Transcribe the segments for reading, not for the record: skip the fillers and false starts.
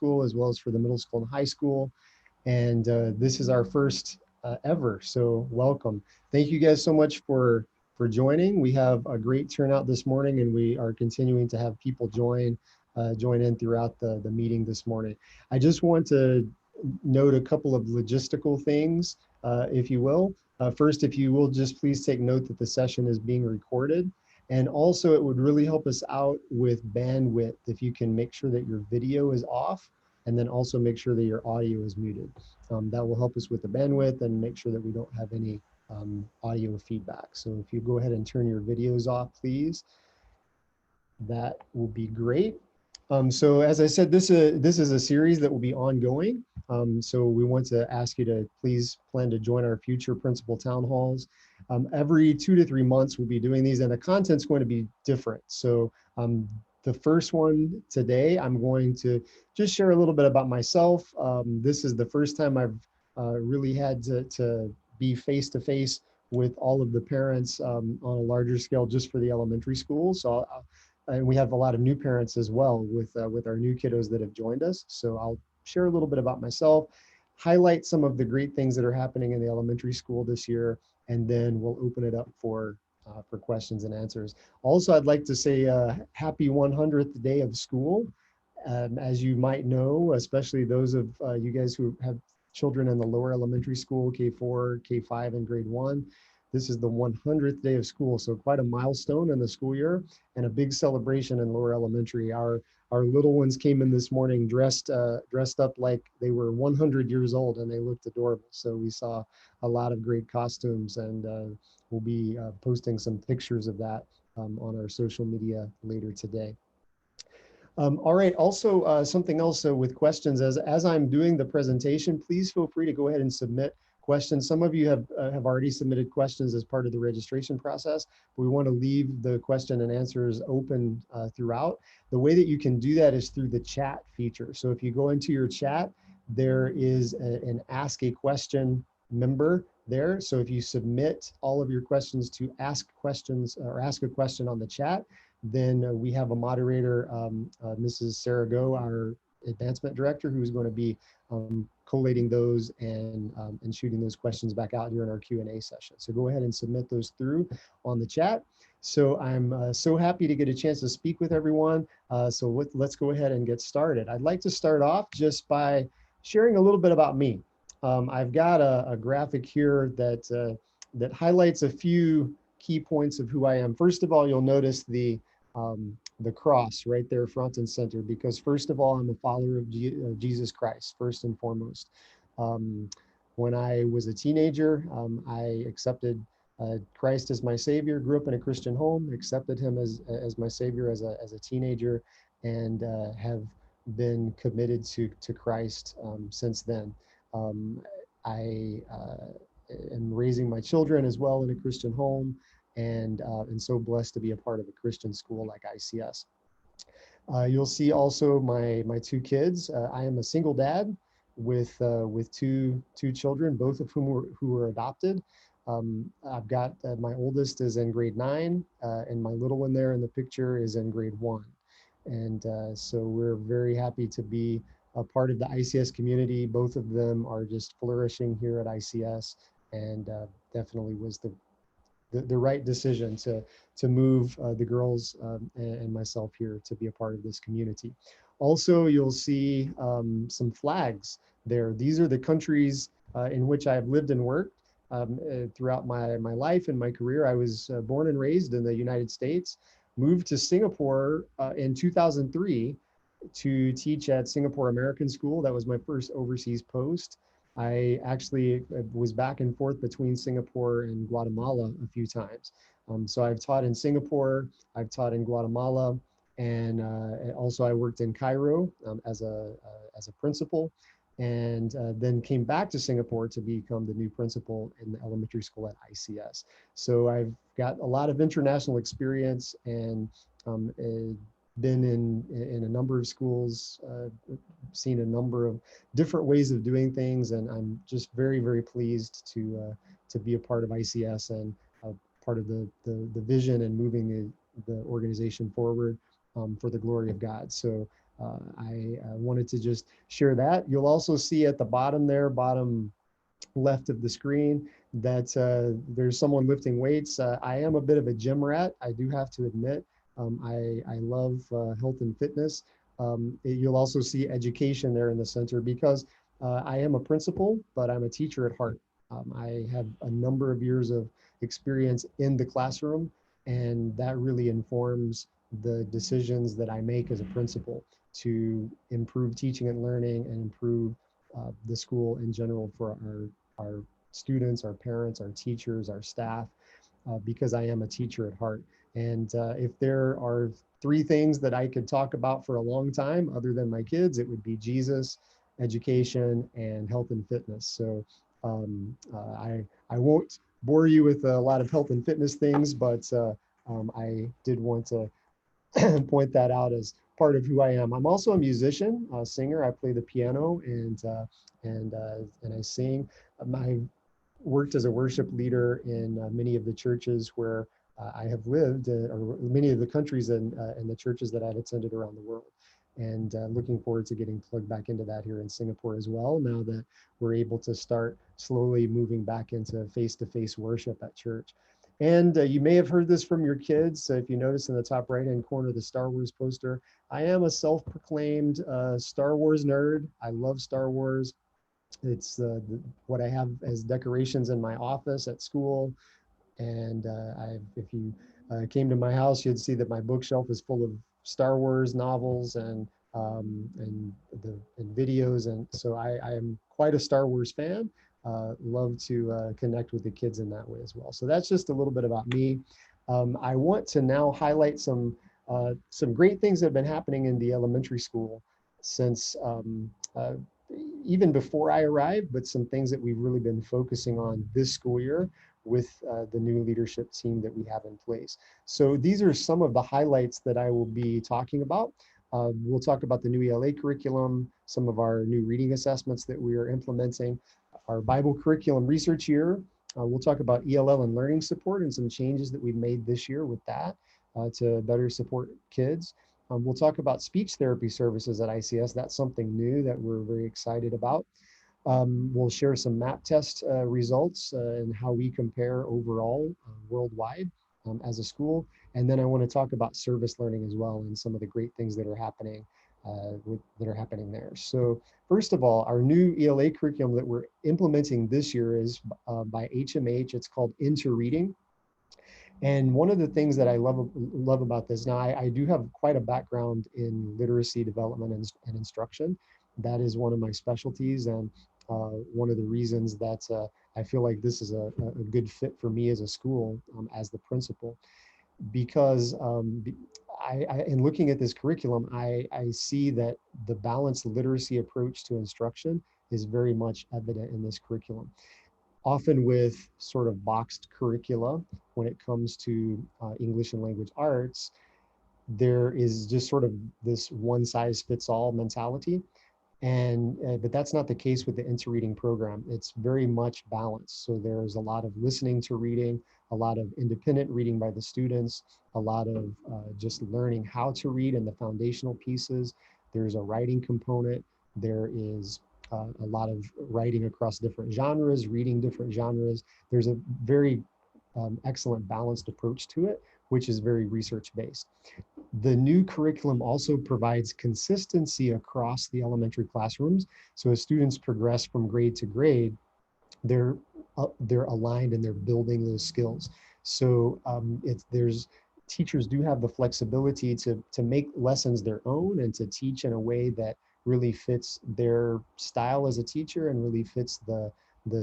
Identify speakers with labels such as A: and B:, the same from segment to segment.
A: school as well as for the middle school and high school. And this is our first ever, so welcome. Thank you guys so much for joining. We have a great turnout this morning, and we are continuing to have people join in throughout the meeting this morning. I just want to note a couple of logistical things, if you will. First, if you will just please take note that the session is being recorded. And also it would really help us out with bandwidth if you can make sure that your video is off, and then also make sure that your audio is muted. That will help us with the bandwidth and make sure that we don't have any audio feedback. So if you go ahead and turn your videos off, please, that will be great. So as I said, this is a series that will be ongoing. So we want to ask you to please plan to join our future principal town halls. Every 2 to 3 months we'll be doing these, and the content's going to be different. So the first one today, I'm going to just share a little bit about myself. This is the first time I've really had to be face-to-face with all of the parents on a larger scale just for the elementary school. So and we have a lot of new parents as well with our new kiddos that have joined us. So I'll share a little bit about myself, highlight some of the great things that are happening in the elementary school this year, and then we'll open it up for questions and answers. Also, I'd like to say happy 100th day of school. As you might know, especially those of you guys who have children in the lower elementary school, K4, K5, and grade 1. This is the 100th day of school, so quite a milestone in the school year and a big celebration in lower elementary. Our little ones came in this morning dressed up like they were 100 years old, and they looked adorable. So we saw a lot of great costumes, and we'll be posting some pictures of that on our social media later today. All right, also something else with questions, as I'm doing the presentation, please feel free to go ahead and submit questions. Some of you have already submitted questions as part of the registration process. We want to leave the question and answers open throughout. The way that you can do that is through the chat feature. So if you go into your chat, there is an ask a question member there. So if you submit all of your questions to ask questions or ask a question on the chat, then we have a moderator, Mrs. Sarah Go, our advancement director, who's going to be collating those and shooting those questions back out during our Q&A session. So go ahead and submit those through on the chat. So I'm so happy to get a chance to speak with everyone. So let's go ahead and get started. I'd like to start off just by sharing a little bit about me. I've got a graphic here that highlights a few key points of who I am. First of all, you'll notice the cross right there front and center, because first of all, I'm a follower of Jesus Christ, first and foremost. When I was a teenager, I accepted Christ as my Savior, grew up in a Christian home, accepted him as my Savior as a teenager, and have been committed to Christ since then. I am raising my children as well in a Christian home, and so blessed to be a part of a Christian school like ICS. You'll see also my two kids. I am a single dad with two children, both of whom were adopted. I've got my oldest is in grade 9, and my little one there in the picture is in grade 1. And so we're very happy to be a part of the ICS community. Both of them are just flourishing here at ICS, and definitely was the right decision to move the girls and myself here to be a part of this community. Also, you'll see some flags there. These are the countries in which I've lived and worked throughout my life and my career. I was born and raised in the United States, moved to Singapore in 2003 to teach at Singapore American School. That was my first overseas post. I actually was back and forth between Singapore and Guatemala a few times. So I've taught in Singapore, I've taught in Guatemala, and also I worked in Cairo as a principal, and then came back to Singapore to become the new principal in the elementary school at ICS. So I've got a lot of international experience, and been in a number of schools, seen a number of different ways of doing things, and I'm just very, very pleased to be a part of ICS and part of the vision and moving the organization forward for the glory of God. So I wanted to just share that. You'll also see at the bottom there, bottom left of the screen, that there's someone lifting weights. I am a bit of a gym rat, I do have to admit. I love health and fitness. You'll also see education there in the center, because I am a principal, but I'm a teacher at heart. I have a number of years of experience in the classroom, and that really informs the decisions that I make as a principal to improve teaching and learning and improve the school in general for our students, our parents, our teachers, our staff, because I am a teacher at heart. And if there are three things that I could talk about for a long time, other than my kids, it would be Jesus, education, and health and fitness. So I won't bore you with a lot of health and fitness things, but I did want to point that out as part of who I am. I'm also a musician, a singer. I play the piano and I sing. I worked as a worship leader in many of the churches where I have lived, or many of the countries and the churches that I've attended around the world. And looking forward to getting plugged back into that here in Singapore as well, now that we're able to start slowly moving back into face-to-face worship at church. And you may have heard this from your kids. If you notice in the top right-hand corner, the Star Wars poster, I am a self-proclaimed Star Wars nerd. I love Star Wars. It's what I have as decorations in my office at school. And if you came to my house, you'd see that my bookshelf is full of Star Wars novels and videos. And so I am quite a Star Wars fan. Love to connect with the kids in that way as well. So that's just a little bit about me. I want to now highlight some great things that have been happening in the elementary school since even before I arrived, but some things that we've really been focusing on this school year with the new leadership team that we have in place. So these are some of the highlights that I will be talking about. We'll talk about the new ELA curriculum, some of our new reading assessments that we are implementing, our Bible curriculum research year. We'll talk about ELL and learning support and some changes that we've made this year with that to better support kids. We'll talk about speech therapy services at ICS. That's something new that we're very excited about. We'll share some map test results and how we compare overall worldwide as a school. And then I want to talk about service learning as well and some of the great things that are happening there. So first of all, our new ELA curriculum that we're implementing this year is by HMH. It's called Into Reading. And one of the things that I love about this, now I do have quite a background in literacy development and instruction. That is one of my specialties, and one of the reasons that I feel like this is a good fit for me as a school, as the principal, because in looking at this curriculum, I see that the balanced literacy approach to instruction is very much evident in this curriculum. Often with sort of boxed curricula, when it comes to English and language arts, there is just sort of this one size fits all mentality. And but that's not the case with the Into Reading program. It's very much balanced. So there's a lot of listening to reading, a lot of independent reading by the students, a lot of just learning how to read and the foundational pieces. There's a writing component. There is a lot of writing across different genres, reading different genres. There's a very excellent balanced approach to it, which is very research based. The new curriculum also provides consistency across the elementary classrooms. So as students progress from grade to grade, they're aligned and they're building those skills. So there's teachers do have the flexibility to make lessons their own and to teach in a way that really fits their style as a teacher and really fits the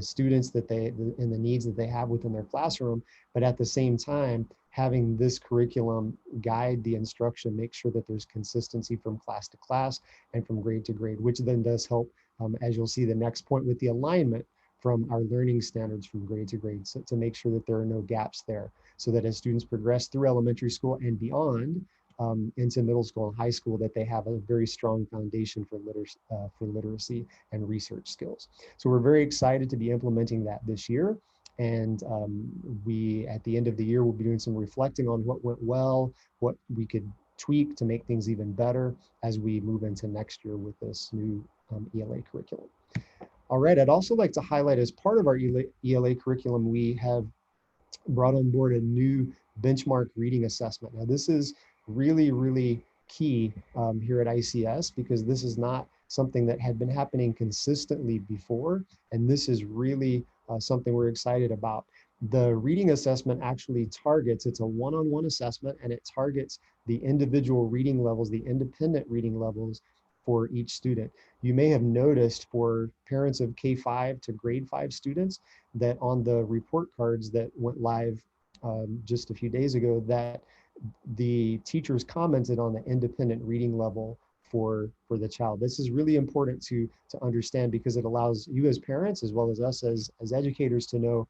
A: students and the needs that they have within their classroom. But at the same time, having this curriculum guide the instruction, make sure that there's consistency from class to class and from grade to grade, which then does help, as you'll see the next point, with the alignment from our learning standards from grade to grade, so to make sure that there are no gaps there, so that as students progress through elementary school and beyond into middle school and high school, that they have a very strong foundation for literacy and research skills. So we're very excited to be implementing that this year. And we, at the end of the year, we'll be doing some reflecting on what went well, what we could tweak to make things even better as we move into next year with this new ELA curriculum. All right, I'd also like to highlight, as part of our ELA curriculum, we have brought on board a new benchmark reading assessment. Now, this is really, really key here at ICS, because this is not something that had been happening consistently before, and this is really something we're excited about. The reading assessment actually targets, it's a one-on-one assessment, and it targets the individual reading levels, the independent reading levels for each student. You may have noticed, for parents of K-5 to grade 5 students, that on the report cards that went live just a few days ago, that the teachers commented on the independent reading level for the child. This is really important to understand, because it allows you as parents, as well as us as educators, to know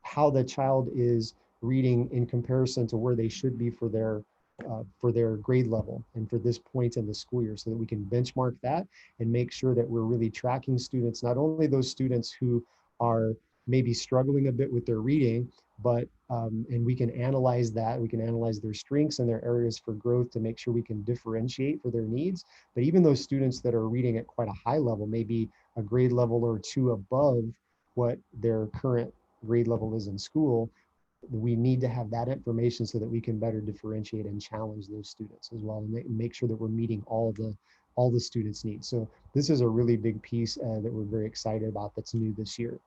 A: how the child is reading in comparison to where they should be for their grade level and for this point in the school year, so that we can benchmark that and make sure that we're really tracking students, not only those students who are maybe struggling a bit with their reading, but and we can analyze that. We can analyze their strengths and their areas for growth to make sure we can differentiate for their needs. But even those students that are reading at quite a high level, maybe a grade level or two above what their current grade level is in school, we need to have that information so that we can better differentiate and challenge those students as well, and make sure that we're meeting all the students' needs. So this is a really big piece that we're very excited about, that's new this year.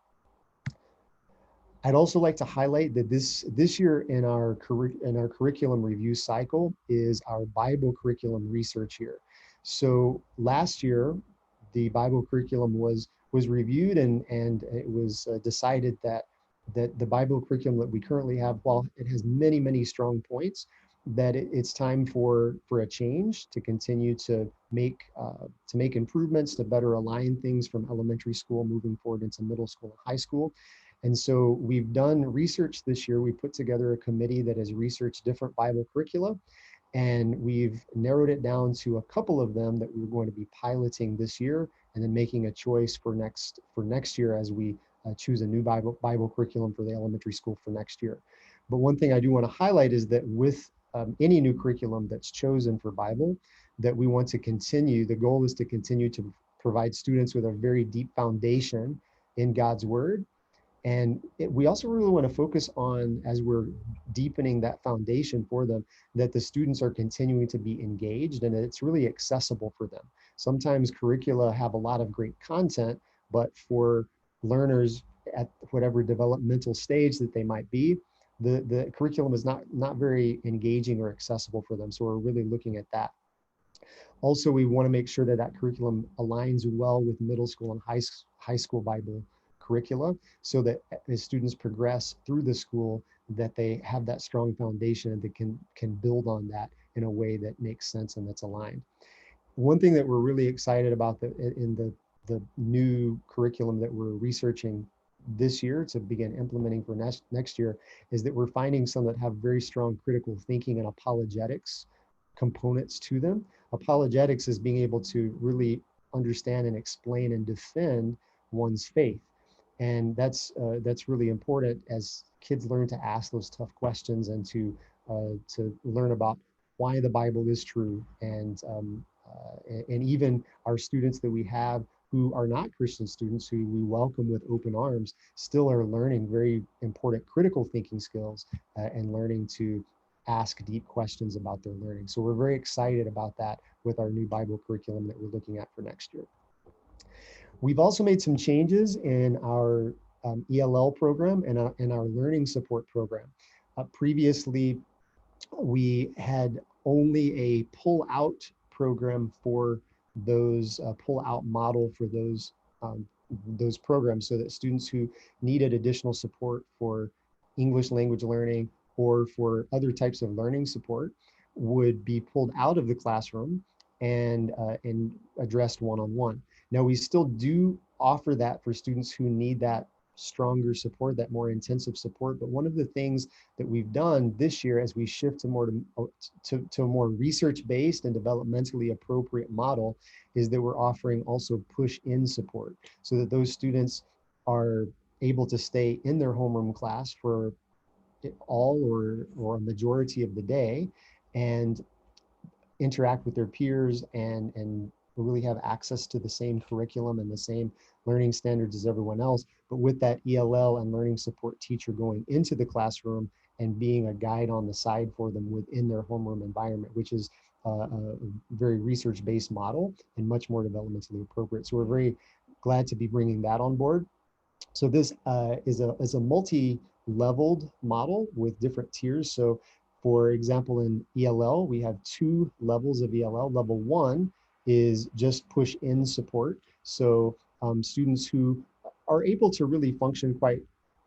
A: I'd also like to highlight that this year in our curriculum review cycle is our Bible curriculum research year. So last year, the Bible curriculum was reviewed, and it was decided that the Bible curriculum that we currently have, while it has many strong points, that it's time for a change, to continue to make improvements, to better align things from elementary school moving forward into middle school and high school. And so we've done research this year. We put together a committee that has researched different Bible curricula, and we've narrowed it down to a couple of them that we're going to be piloting this year, and then making a choice for next year as we choose a new Bible curriculum for the elementary school for next year. But one thing I do want to highlight is that with any new curriculum that's chosen for Bible, that we want to continue, the goal is to continue to provide students with a very deep foundation in God's Word. And we also really want to focus on, as we're deepening that foundation for them, that the students are continuing to be engaged and that it's really accessible for them. Sometimes curricula have a lot of great content, but for learners at whatever developmental stage that they might be, the curriculum is not very engaging or accessible for them. So we're really looking at that. Also, we want to make sure that that curriculum aligns well with middle school and high school Bible curricula, so that as students progress through the school, that they have that strong foundation and they can build on that in a way that makes sense and that's aligned. One thing that we're really excited about in the new curriculum that we're researching this year to begin implementing for next year, is that we're finding some that have very strong critical thinking and apologetics components to them. Apologetics is being able to really understand and explain and defend one's faith. And that's really important as kids learn to ask those tough questions, and to learn about why the Bible is true. And even our students that we have who are not Christian students, who we welcome with open arms, still are learning very important critical thinking skills and learning to ask deep questions about their learning. So we're very excited about that with our new Bible curriculum that we're looking at for next year. We've also made some changes in our ELL program and our learning support program. Previously, we had only a pull-out program for those, pull-out model for those programs, so that students who needed additional support for English language learning or for other types of learning support would be pulled out of the classroom and addressed one-on-one. Now, we still do offer that for students who need that stronger support, that more intensive support. But one of the things that we've done this year, as we shift to a more research-based and developmentally appropriate model, is that we're offering also push-in support, so that those students are able to stay in their homeroom class for all or a majority of the day, and interact with their peers and really have access to the same curriculum and the same learning standards as everyone else. But with that ELL and learning support teacher going into the classroom and being a guide on the side for them within their homeroom environment, which is a very research-based model and much more developmentally appropriate. So we're very glad to be bringing that on board. So this is a multi-leveled model with different tiers. So for example, in ELL, we have two levels of ELL. Level one is just push-in support. So students who are able to really function quite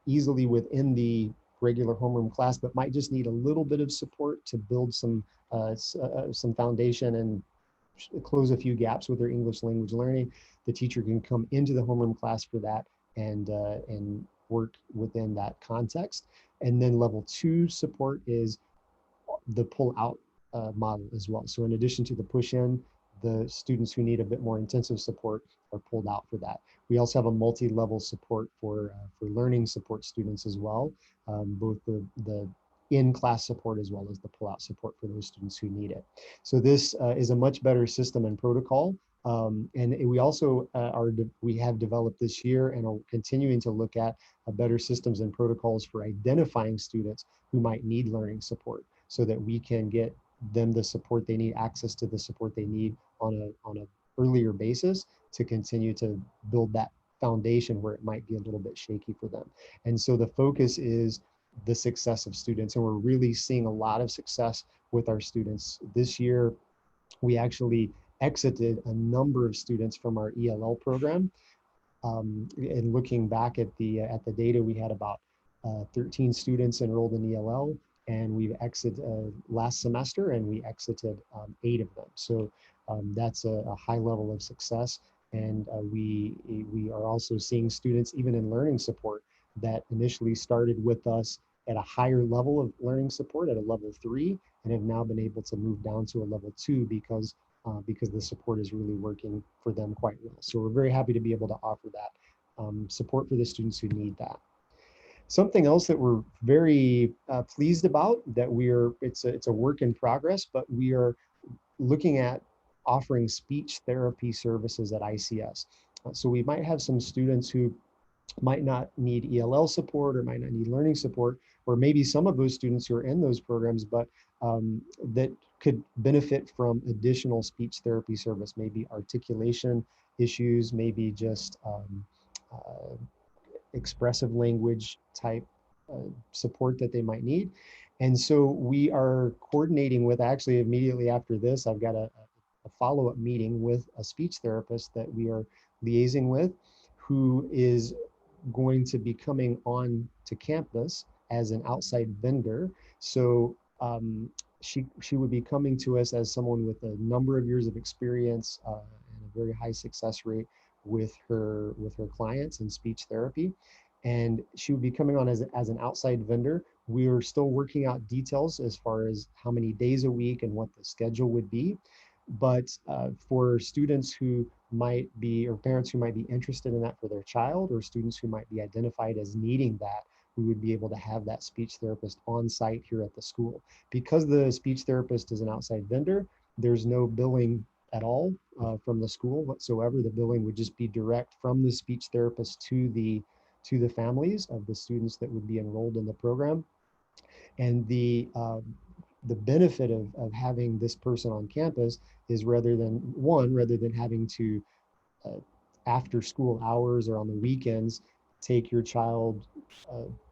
A: easily within the regular homeroom class, but might just need a little bit of support to build some foundation and close a few gaps with their English language learning. The teacher can come into the homeroom class for that and work within that context. And then level two support is the pull out model as well. So in addition to the push in, the students who need a bit more intensive support are pulled out for that. We also have a multi-level support for learning support students as well, both the in-class support as well as the pull-out support for those students who need it. So this is a much better system and protocol. And we also we have developed this year and are continuing to look at better systems and protocols for identifying students who might need learning support, so that we can get them the support they need, access to the support they need on a earlier basis to continue to build that foundation where it might be a little bit shaky for them. And so the focus is the success of students, and we're really seeing a lot of success with our students. This year, we actually exited a number of students from our ELL program. And looking back at the data, we had about 13 students enrolled in ELL, and we've exited last semester, and we exited 8 of them. So that's a high level of success. And we are also seeing students, even in learning support, that initially started with us at a higher level of learning support at a level 3, and have now been able to move down to a level 2 because the support is really working for them quite well. So we're very happy to be able to offer that support for the students who need that. Something else that we're very pleased about, that it's a work in progress, but we are looking at offering speech therapy services at ICS. So we might have some students who might not need ELL support or might not need learning support, or maybe some of those students who are in those programs, but that could benefit from additional speech therapy service, maybe articulation issues, maybe just expressive language type support that they might need. And so we are coordinating with, actually immediately after this, I've got a follow-up meeting with a speech therapist that we are liaising with, who is going to be coming on to campus as an outside vendor. So she would be coming to us as someone with a number of years of experience and a very high success rate with her clients in speech therapy. And she would be coming on as an outside vendor. We are still working out details as far as how many days a week and what the schedule would be. But for students who might be, or parents who might be interested in that for their child, or students who might be identified as needing that, we would be able to have that speech therapist on site here at the school. Because the speech therapist is an outside vendor, there's no billing at all from the school whatsoever. The billing would just be direct from the speech therapist to the families of the students that would be enrolled in the program. And the benefit of having this person on campus is rather than having to after school hours or on the weekends take your child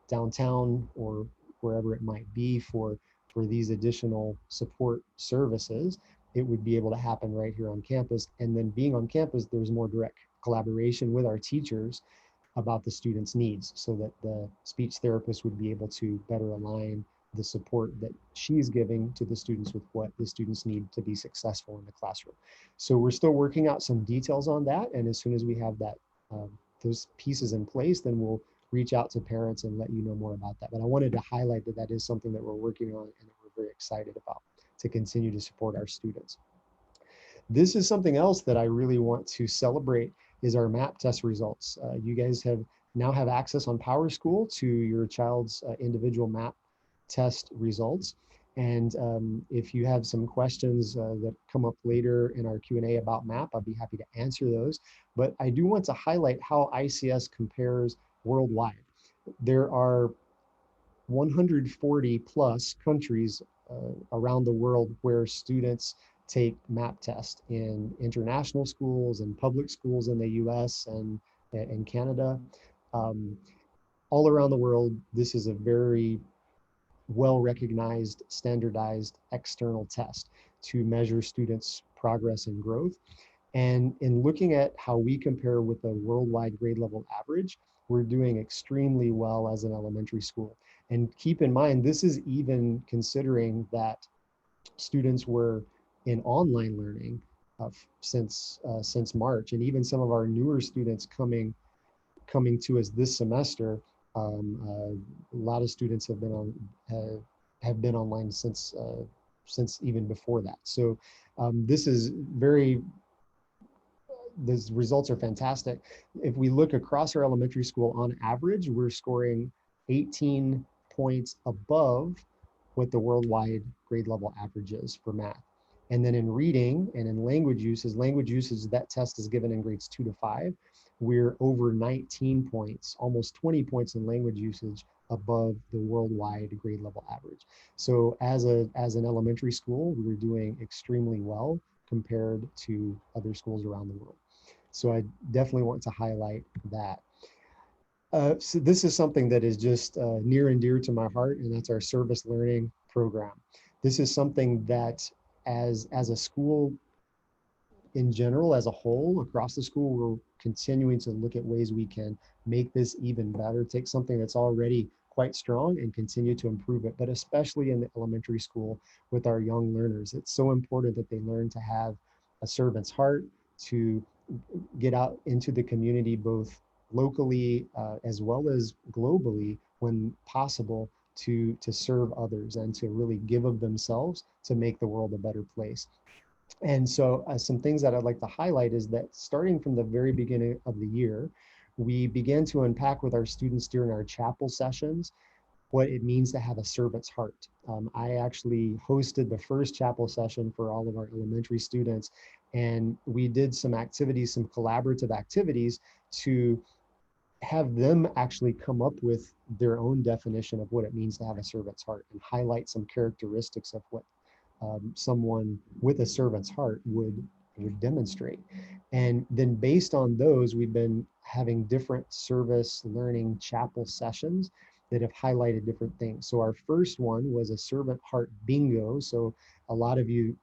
A: downtown or wherever it might be for these additional support services, it would be able to happen right here on campus. And then being on campus, there's more direct collaboration with our teachers about the students' needs, so that the speech therapist would be able to better align the support that she's giving to the students with what the students need to be successful in the classroom. So we're still working out some details on that, and as soon as we have that those pieces in place, then we'll reach out to parents and let you know more about that. But I wanted to highlight that that is something that we're working on and that we're very excited about to continue to support our students. This is something else that I really want to celebrate, is our MAP test results. You guys now have access on PowerSchool to your child's individual MAP test results. And if you have some questions that come up later in our Q&A about MAP, I'll be happy to answer those. But I do want to highlight how ICS compares worldwide. There are 140 plus countries around the world where students take MAP test in international schools and public schools in the US and Canada. Um, all around the world, this is a very well-recognized, standardized external test to measure students' progress and growth. And in looking at how we compare with the worldwide grade level average, we're doing extremely well as an elementary school. And keep in mind, this is even considering that students were in online learning since March, and even some of our newer students coming to us this semester. A lot of students have been online since even before that. So this is very the results are fantastic. If we look across our elementary school, on average, we're scoring 18 points above what the worldwide grade level average is for math. And then in reading and in language usage, that test is given in grades 2 to 5. We're over 19 points, almost 20 points in language usage above the worldwide grade level average. So as an elementary school, we were doing extremely well compared to other schools around the world. So I definitely want to highlight that. So this is something that is just near and dear to my heart, and that's our service learning program. This is something that as a school in general, as a whole, across the school, we're continuing to look at ways we can make this even better, take something that's already quite strong and continue to improve it, but especially in the elementary school with our young learners. It's so important that they learn to have a servant's heart, to get out into the community, both locally as well as globally when possible, to serve others and to really give of themselves to make the world a better place. And so some things that I'd like to highlight is that starting from the very beginning of the year, we began to unpack with our students during our chapel sessions what it means to have a servant's heart. I actually hosted the first chapel session for all of our elementary students, and we did some activities, some collaborative activities to have them actually come up with their own definition of what it means to have a servant's heart and highlight some characteristics of what someone with a servant's heart would demonstrate. And then based on those, we've been having different service learning chapel sessions that have highlighted different things. So our first one was a servant heart bingo. So a lot of you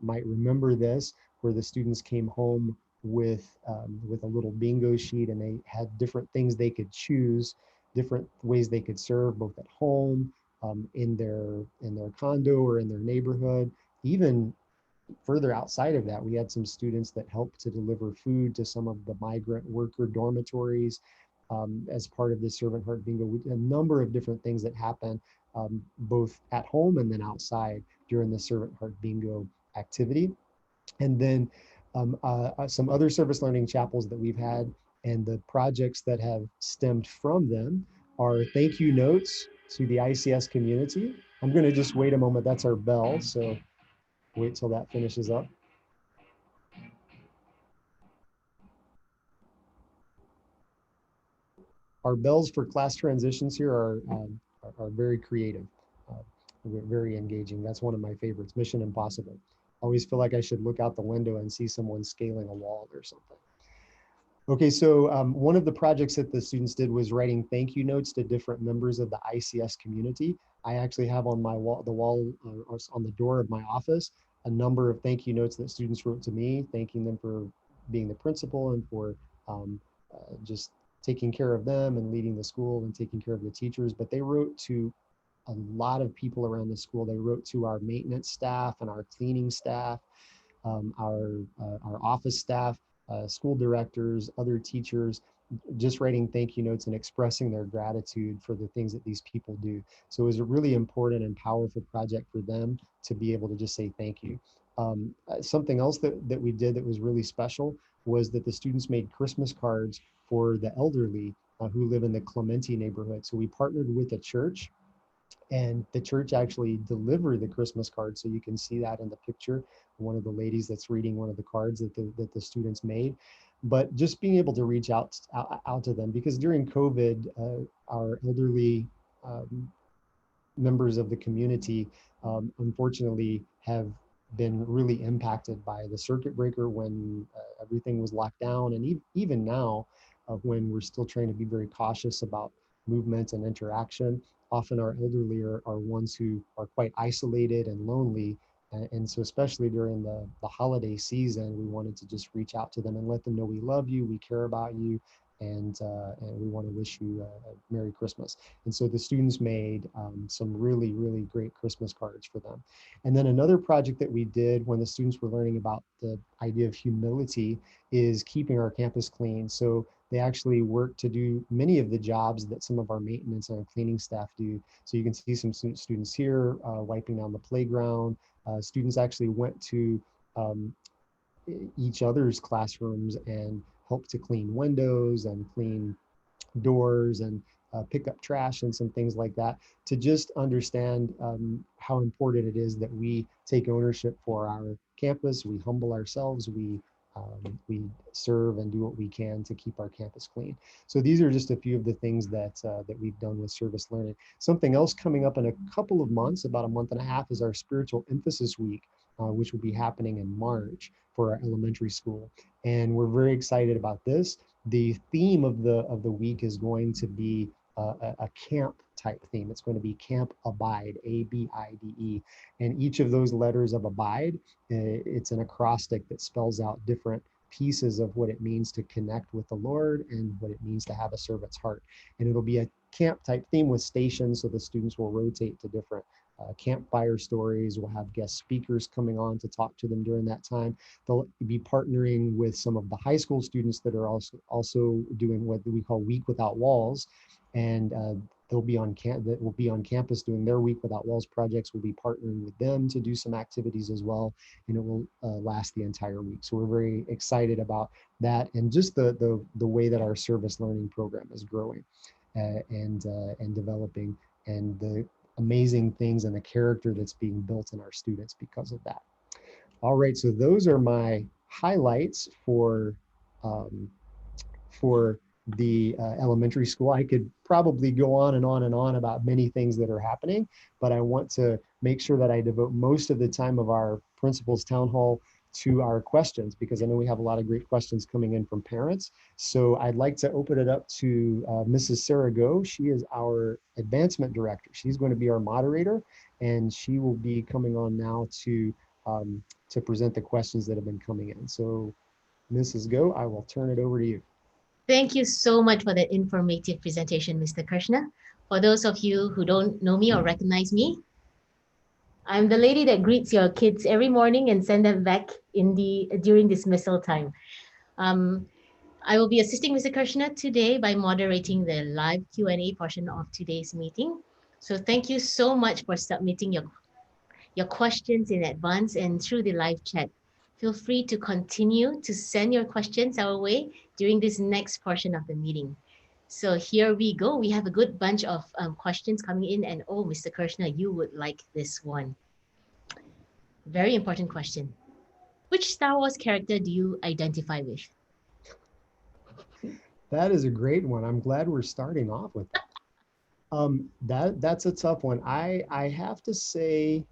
A: might remember this, where the students came home with a little bingo sheet, and they had different things they could choose, different ways they could serve both at home, in their condo or in their neighborhood. Even further outside of that, we had some students that helped to deliver food to some of the migrant worker dormitories as part of the Servant Heart Bingo. A number of different things that happen both at home and then outside during the Servant Heart Bingo activity. And then some other service learning chapels that we've had, and the projects that have stemmed from them are thank you notes to the ICS community. I'm going to just wait a moment. That's our bell. So wait till that finishes up. Our bells for class transitions here are very creative, uh, very engaging. That's one of my favorites, Mission Impossible. I always feel like I should look out the window and see someone scaling a wall or something. Okay, so one of the projects that the students did was writing thank you notes to different members of the ICS community. I actually have on my wall, on the door of my office, a number of thank you notes that students wrote to me, thanking them for being the principal and for just taking care of them and leading the school and taking care of the teachers. But they wrote to a lot of people around the school. They wrote to our maintenance staff and our cleaning staff, our office staff, school directors, other teachers, just writing thank you notes and expressing their gratitude for the things that these people do. So it was a really important and powerful project for them to be able to just say thank you. Something else that we did that was really special was that the students made Christmas cards for the elderly who live in the Clementi neighborhood. So we partnered with a church And the church actually delivered the Christmas cards. So you can see that in the picture, one of the ladies that's reading one of the cards that the students made. But just being able to reach out to them, because during COVID, our elderly members of the community, unfortunately, have been really impacted by the circuit breaker when everything was locked down, and even now, when we're still trying to be very cautious about movement and interaction. Often our elderly are ones who are quite isolated and lonely. And so, especially during the holiday season, we wanted to just reach out to them and let them know we love you, we care about you, and we want to wish you a Merry Christmas. And so the students made some really, really great Christmas cards for them. And then another project that we did when the students were learning about the idea of humility is keeping our campus clean. So they actually work to do many of the jobs that some of our maintenance and cleaning staff do. So you can see some students here wiping down the playground. Students actually went to um, each other's classrooms and helped to clean windows and clean doors and pick up trash and some things like that, to just understand how important it is that we take ownership for our campus. We humble ourselves. We serve and do what we can to keep our campus clean. So these are just a few of the things that we've done with service learning. Something else coming up in a couple of months, about a month and a half, is our Spiritual Emphasis Week, which will be happening in March for our elementary school. And we're very excited about this. The theme of the week is going to be a camp type theme. It's going to be Camp Abide, ABIDE, and each of those letters of abide, it's an acrostic that spells out different pieces of what it means to connect with the Lord and what it means to have a servant's heart. And it'll be a camp type theme with stations, so the students will rotate to different campfire stories. We'll have guest speakers coming on to talk to them during that time. They'll be partnering with some of the high school students that are also doing what we call Week Without Walls, and they'll be that will be on campus doing their Week Without Walls projects. We'll be partnering with them to do some activities as well, and it will last the entire week. So we're very excited about that, and just the way that our service learning program is growing and developing, and the amazing things and the character that's being built in our students because of that. All right, so those are my highlights um, for the elementary school. I could probably go on and on and on about many things that are happening, but I want to make sure that I devote most of the time of our principal's town hall to our questions, because I know we have a lot of great questions coming in from parents. So I'd like to open it up to Mrs. Sarah Go. She is our advancement director. She's going to be our moderator, and she will be coming on now um, to present the questions that have been coming in. So Mrs. Go, I will turn it over to you.
B: Thank you so much for that informative presentation, Mr. Kershner. For those of you who don't know me or recognize me, I'm the lady that greets your kids every morning and send them back in the during dismissal time. Um, I will be assisting Mr. Kershner today by moderating the live Q&A portion of today's meeting. So thank you so much for submitting your questions in advance and through the live chat. Feel free to continue to send your questions our way during this next portion of the meeting. So here we go. We have a good bunch of questions coming in, and oh, Mr. Kershner, you would like this one. Very important question. Which Star Wars character do you identify with?
A: That is a great one. I'm glad we're starting off with that. That's a tough one. I have to say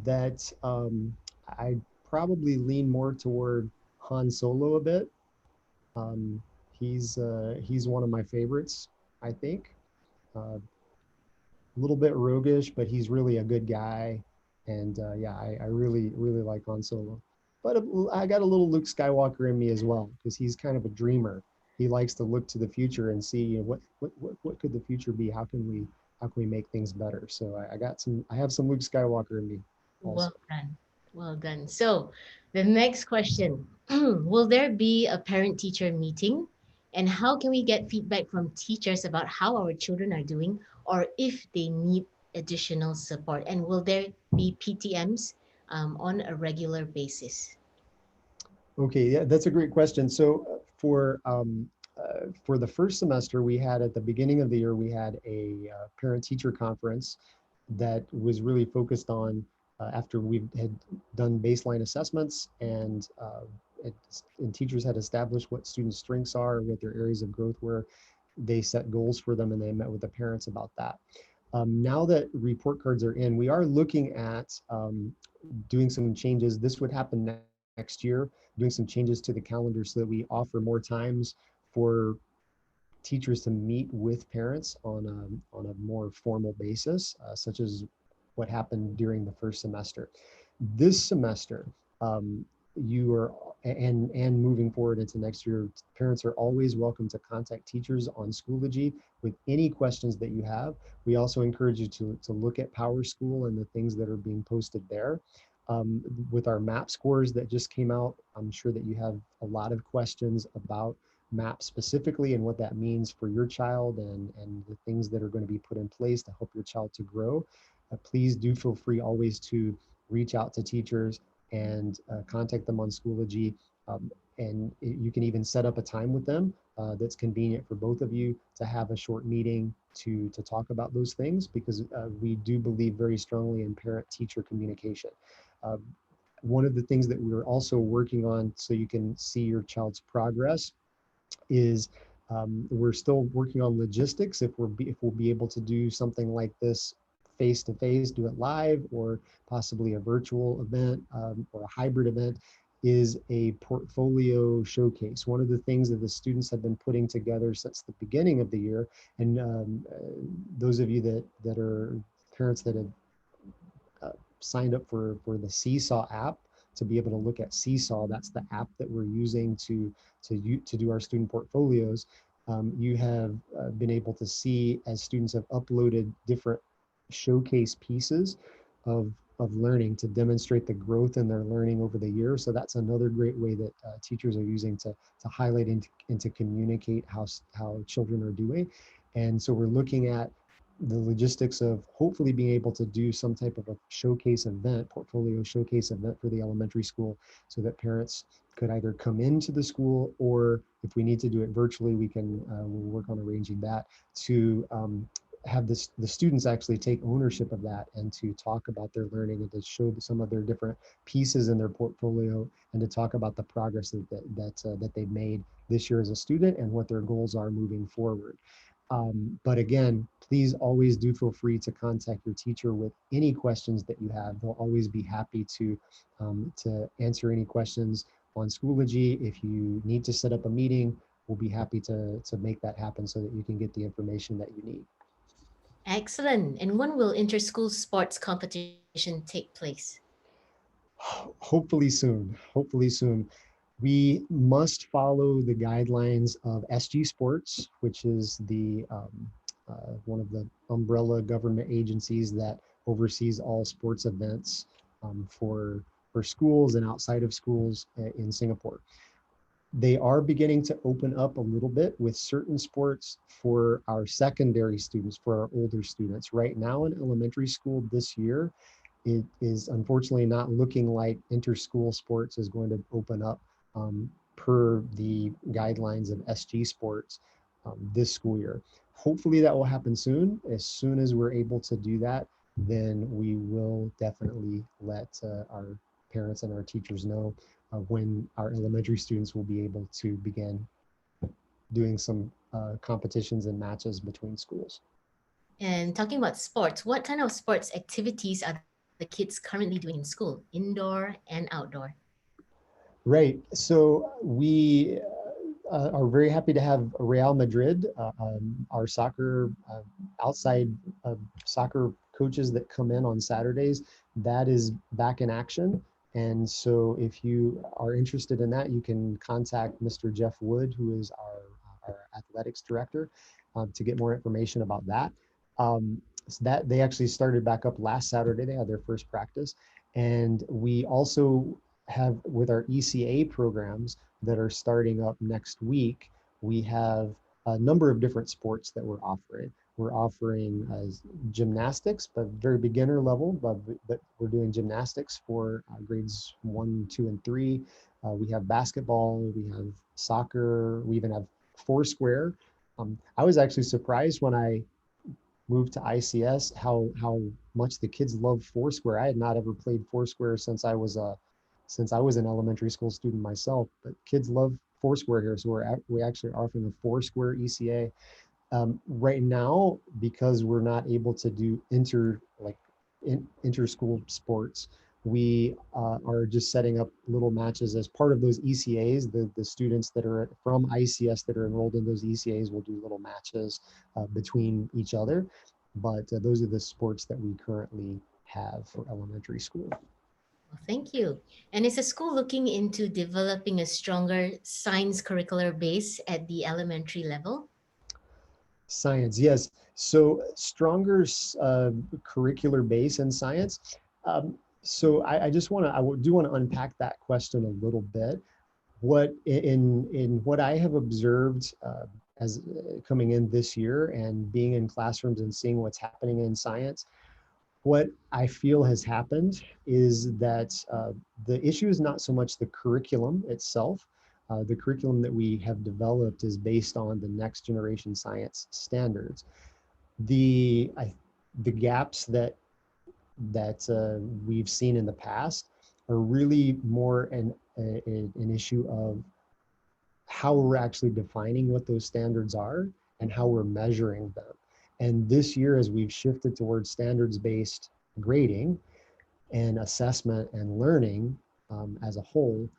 A: that I probably lean more toward Han Solo a bit. He's one of my favorites, I think. A little bit roguish, but he's really a good guy. And yeah, I really, really like Han Solo. But I got a little Luke Skywalker in me as well, because he's kind of a dreamer. He likes to look to the future and see, you know, what could the future be? How can we make things better? So I have some Luke Skywalker in me also.
B: Well done. Well done. So the next question, will there be a parent-teacher meeting? And how can we get feedback from teachers about how our children are doing or if they need additional support? And will there be PTMs on a regular basis?
A: Okay, yeah, that's a great question. So for the first semester, we had at the beginning of the year, we had a parent-teacher conference. that was really focused on after we had done baseline assessments it, and teachers had established what students' strengths are, what their areas of growth were. They set goals for them and they met with the parents about that. Now that report cards are in, we are looking at doing some changes. This would happen next year, doing some changes to the calendar so that we offer more times for teachers to meet with parents on a more formal basis, such as what happened during the first semester. This semester, um, you are, and moving forward into next year, parents are always welcome to contact teachers on Schoology with any questions that you have. We also encourage you to look at Power School and the things that are being posted there. With our MAP scores that just came out, I'm sure that you have a lot of questions about MAP specifically and what that means for your child and the things that are going to be put in place to help your child to grow. Please do feel free always to reach out to teachers and contact them on Schoology. You can even set up a time with them that's convenient for both of you to have a short meeting to talk about those things, because we do believe very strongly in parent-teacher communication. Uh, One of the things that we're also working on so you can see your child's progress is we're still working on logistics. If we'll be able to do something like this face to face, do it live, or possibly a virtual event or a hybrid event, is a portfolio showcase. One of the things that the students have been putting together since the beginning of the year, and those of you that are parents that have uh, signed up for the Seesaw app to be able to look at Seesaw. That's the app that we're using to do our student portfolios. You have been able to see, as students have uploaded different showcase pieces of of learning to demonstrate the growth in their learning over the year. So that's another great way that teachers are using to highlight and to communicate how children are doing. And so we're looking at the logistics of hopefully being able to do some type of a showcase event, portfolio showcase event for the elementary school, so that parents could either come into the school, or if we need to do it virtually, we'll work on arranging that to have the students actually take ownership of that and to talk about their learning and to show some of their different pieces in their portfolio and to talk about the progress that they've made this year as a student and what their goals are moving forward. But again, please always do feel free to contact your teacher with any questions that you have. They'll always be happy to answer any questions on Schoology. If you need to set up a meeting, we'll be happy to make that happen so that you can get the information that you need.
B: Excellent. And when will inter-school sports competition take place?
A: Hopefully soon. Hopefully soon. We must follow the guidelines of SG Sports, which is the one of the umbrella government agencies that oversees all sports events for schools and outside of schools in Singapore. They are beginning to open up a little bit with certain sports for our secondary students, for our older students. Right now in elementary school this year, it is unfortunately not looking like inter-school sports is going to open up per the guidelines of SG Sports this school year. Hopefully that will happen soon. As soon as we're able to do that, then we will definitely let our parents and our teachers know when our elementary students will be able to begin doing some competitions and matches between schools.
B: And talking about sports, what kind of sports activities are the kids currently doing in school, indoor and outdoor?
A: Right. So we are very happy to have Real Madrid, our soccer outside soccer coaches that come in on Saturdays. That is back in action. And so if you are interested in that, you can contact Mr. Jeff Wood, who is our athletics director, to get more information about that. So that they actually started back up last Saturday. They had their first practice. And we also have, with our ECA programs that are starting up next week, we have a number of different sports that we're offering. We're offering gymnastics, but very beginner level, but we're doing gymnastics for grades 1, 2, and 3. We have basketball, we have soccer, we even have Foursquare. I was actually surprised when I moved to ICS, how much the kids love Foursquare. I had not ever played Foursquare since I was an elementary school student myself, but kids love Foursquare here. So we actually are offering a Foursquare ECA. Right now, because we're not able to do inter-school sports, we are just setting up little matches as part of those ECAs. The students that are from ICS that are enrolled in those ECAs will do little matches between each other. But those are the sports that we currently have for elementary school.
B: Well, thank you. And is the school looking into developing a stronger science curricular base at the elementary level?
A: Science, yes. So stronger curricular base in science. So I just want to, do want to unpack that question a little bit. What in what I have observed as coming in this year and being in classrooms and seeing what's happening in science, what I feel has happened is that the issue is not so much the curriculum itself. The curriculum that we have developed is based on the next generation science standards. The gaps that we've seen in the past are really more an issue of how we're actually defining what those standards are and how we're measuring them. And this year, as we've shifted towards standards-based grading and assessment and learning as a whole,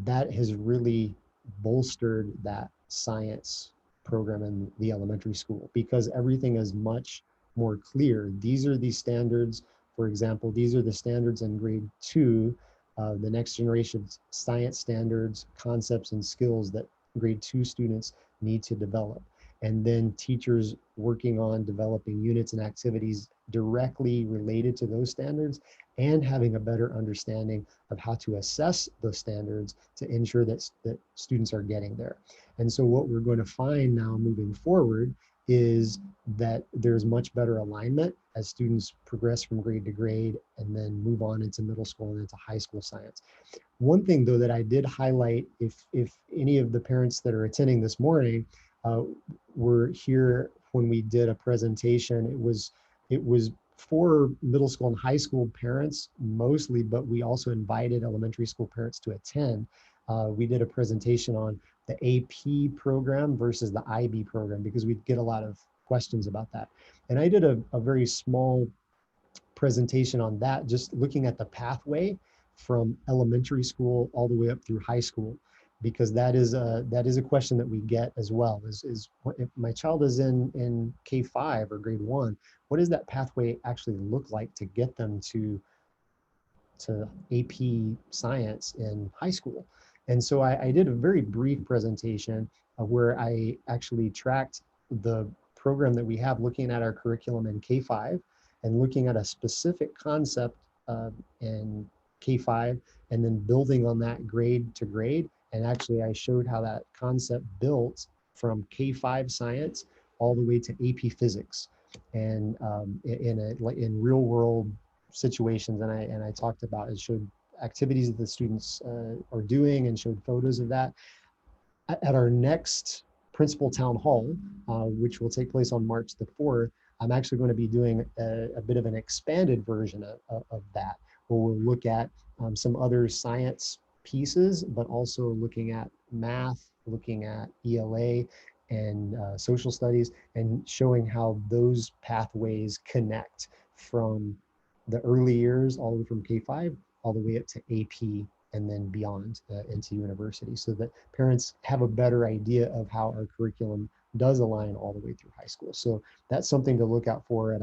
A: that has really bolstered that science program in the elementary school because everything is much more clear. These are the standards. For example, these are the standards in grade 2, the next generation science standards, concepts, and skills that grade 2 students need to develop. And then teachers working on developing units and activities directly related to those standards and having a better understanding of how to assess those standards to ensure that students are getting there. And so what we're going to find now moving forward is that there's much better alignment as students progress from grade to grade and then move on into middle school and into high school science. One thing though that I did highlight, if any of the parents that are attending this morning uh, were here when we did a presentation, it was for middle school and high school parents mostly, but we also invited elementary school parents to attend. We did a presentation on the AP program versus the IB program because we get a lot of questions about that. And I did a very small presentation on that, just looking at the pathway from elementary school all the way up through high school, because that is a question that we get as well. Is if my child is in K5 or grade 1, what does that pathway actually look like to get them to AP science in high school? And so I did a very brief presentation where I actually tracked the program that we have looking at our curriculum in K5 and looking at a specific concept in K5 and then building on that grade to grade. And actually I showed how that concept built from K5 science all the way to AP physics and in real world situations. And I talked about it, showed activities that the students are doing and showed photos of that. At our next principal town hall, which will take place on March the 4th, I'm actually going to be doing a bit of an expanded version of that, where we'll look at some other science pieces, but also looking at math, looking at ELA and social studies, and showing how those pathways connect from the early years, all the way from K5, all the way up to AP and then beyond into university, so that parents have a better idea of how our curriculum does align all the way through high school. So that's something to look out for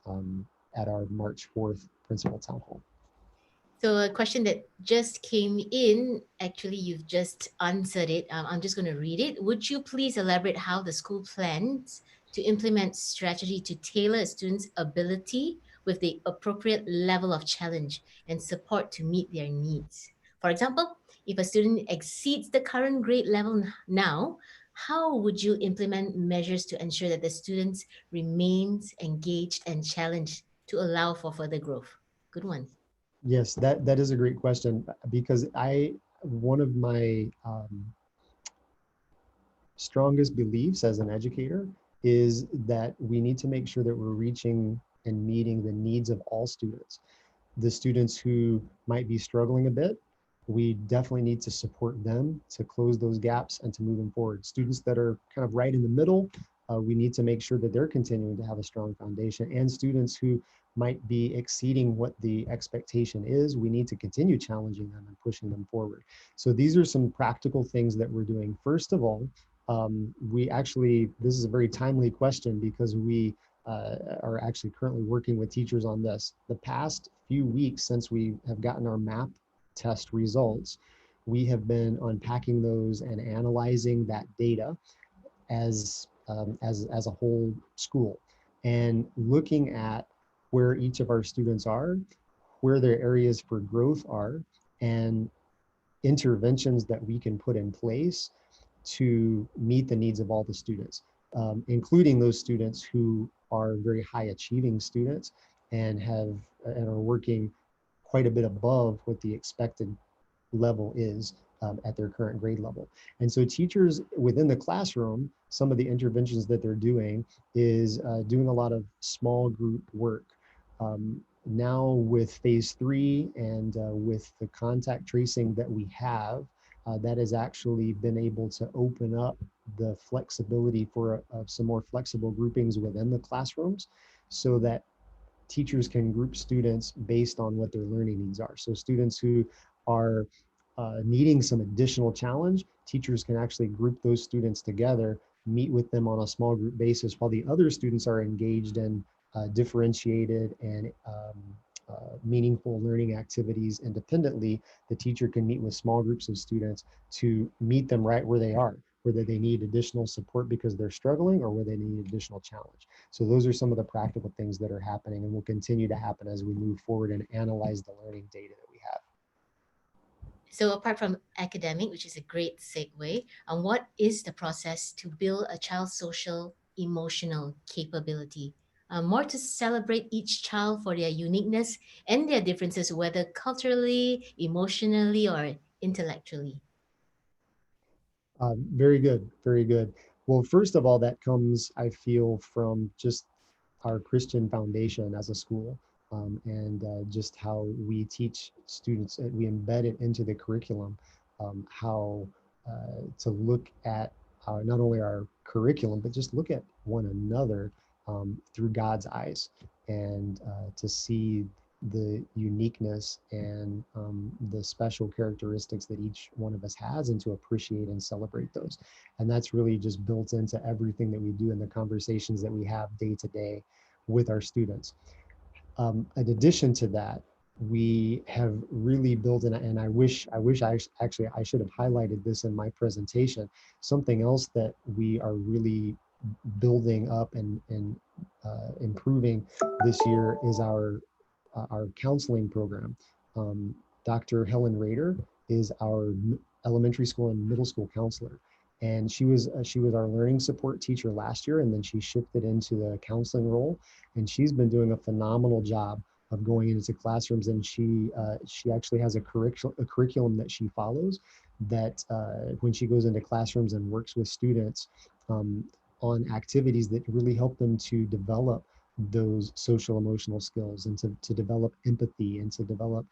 A: um, at our March 4th principal town hall.
B: So a question that just came in, actually you've just answered it. I'm just going to read it. Would you please elaborate how the school plans to implement strategy to tailor a student's ability with the appropriate level of challenge and support to meet their needs? For example, if a student exceeds the current grade level now, how would you implement measures to ensure that the students remains engaged and challenged to allow for further growth? Good one.
A: Yes, that is a great question because one of my strongest beliefs as an educator is that we need to make sure that we're reaching and meeting the needs of all students. The students who might be struggling a bit, we definitely need to support them to close those gaps and to move them forward. Students that are kind of right in the middle, we need to make sure that they're continuing to have a strong foundation. And students who might be exceeding what the expectation is, we need to continue challenging them and pushing them forward. So these are some practical things that we're doing. First of all, we actually, this is a very timely question because we are actually currently working with teachers on this. The past few weeks since we have gotten our MAP test results, we have been unpacking those and analyzing that data as a whole school and looking at where each of our students are, where their areas for growth are, and interventions that we can put in place to meet the needs of all the students, including those students who are very high achieving students and are working quite a bit above what the expected level is at their current grade level. And so teachers within the classroom, some of the interventions that they're doing is doing a lot of small group work. Now with phase 3 and with the contact tracing that we have, that has actually been able to open up the flexibility for some more flexible groupings within the classrooms so that teachers can group students based on what their learning needs are. So students who are needing some additional challenge, teachers can actually group those students together, meet with them on a small group basis while the other students are engaged in differentiated and meaningful learning activities independently. The teacher can meet with small groups of students to meet them right where they are, whether they need additional support because they're struggling or whether they need additional challenge. So those are some of the practical things that are happening and will continue to happen as we move forward and analyze the learning data that we have.
B: So apart from academic, which is a great segue, what is the process to build a child's social emotional capability? More to celebrate each child for their uniqueness and their differences, whether culturally, emotionally, or intellectually.
A: Very good, very good. Well, first of all, that comes, I feel, from just our Christian foundation as a school, and just how we teach students, we embed it into the curriculum, how to look at not only our curriculum, but just look at one another through God's eyes and to see the uniqueness and the special characteristics that each one of us has and to appreciate and celebrate those. And that's really just built into everything that we do in the conversations that we have day to day with our students. In addition to that, we have really built in, and I should have highlighted this in my presentation. Something else that we are really building up and improving this year is our counseling program. Um, Dr. Helen Rader is our elementary school and middle school counselor. And she was our learning support teacher last year, and then she shifted into the counseling role. And she's been doing a phenomenal job of going into classrooms. And she actually has a curriculum that she follows that when she goes into classrooms and works with students um, on activities that really help them to develop those social emotional skills and to develop empathy and to develop